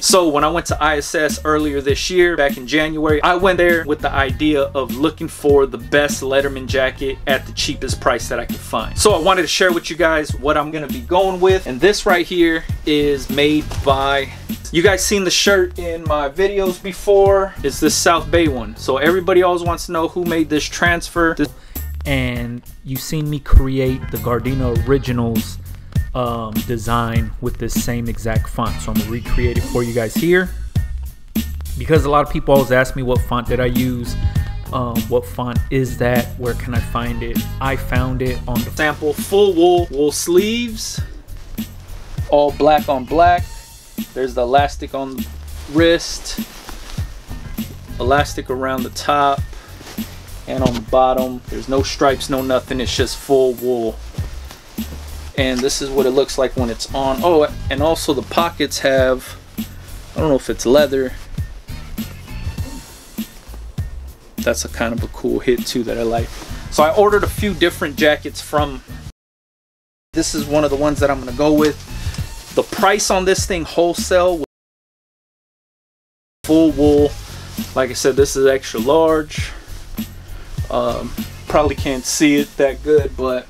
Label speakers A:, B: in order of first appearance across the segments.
A: So when I went to ISS earlier this year, back in January, I went there with the idea of looking for the best Letterman jacket at the cheapest price that I could find. So I wanted to share with you guys what I'm gonna be going with. And this right here is made by, you guys seen the shirt in my videos before. It's this South Bay one. So everybody always wants to know who made this transfer. And you've seen me create the Gardena Originals design with this same exact font, so I'm gonna recreate it for you guys here, because a lot of people always ask me what font did I use, what font is that, where can I find it. I found it on the sample. Full wool sleeves, all black on black. There's the elastic on the wrist, elastic around the top and on the bottom. There's no stripes, no nothing, it's just full wool. And this is what it looks like when it's on. Oh, and also the pockets have, I don't know if it's leather. That's a kind of a cool hit too that I like. So I ordered a few different jackets from, this is one of the ones that I'm gonna go with. The price on this thing wholesale, full wool, like I said, this is extra large. Probably can't see it that good, but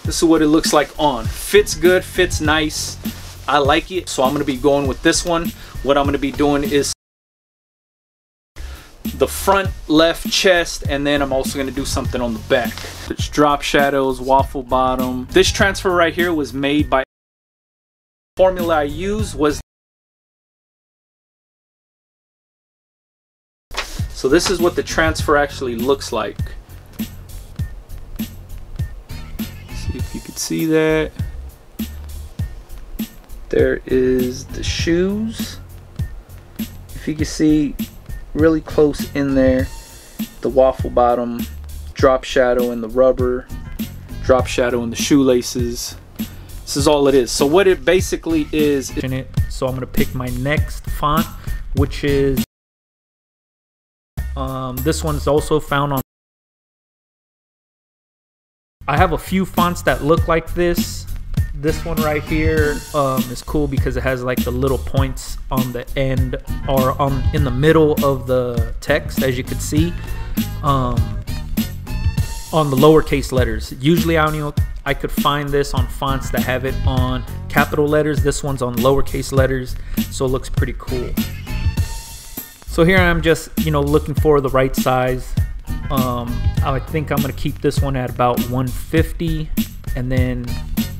A: this is what it looks like on. Fits good, fits nice. I like it, so I'm gonna be going with this one. What I'm gonna be doing is the front left chest, and then I'm also gonna do something on the back. It's drop shadows, waffle bottom. This transfer right here was made by, the formula I used was, so this is what the transfer actually looks like. If you could see that, there is the shoes. If you can see really close in there, the waffle bottom, drop shadow in the rubber, drop shadow in the shoelaces. This is all it is. So what it basically is in it. So I'm gonna pick my next font, which is this one's also found on. I have a few fonts that look like this. This one right here is cool because it has like the little points on the end or in the middle of the text, as you can see, on the lowercase letters. Usually I could find this on fonts that have it on capital letters. This one's on lowercase letters, so it looks pretty cool. So here I'm just, looking for the right size. I think I'm gonna keep this one at about 150, and then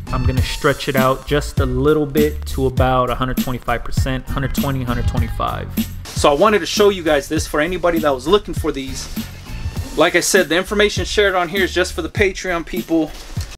A: I'm gonna stretch it out just a little bit to about 125%, 120, 125. So I wanted to show you guys this for anybody that was looking for these. Like I said, the information shared on here is just for the Patreon people.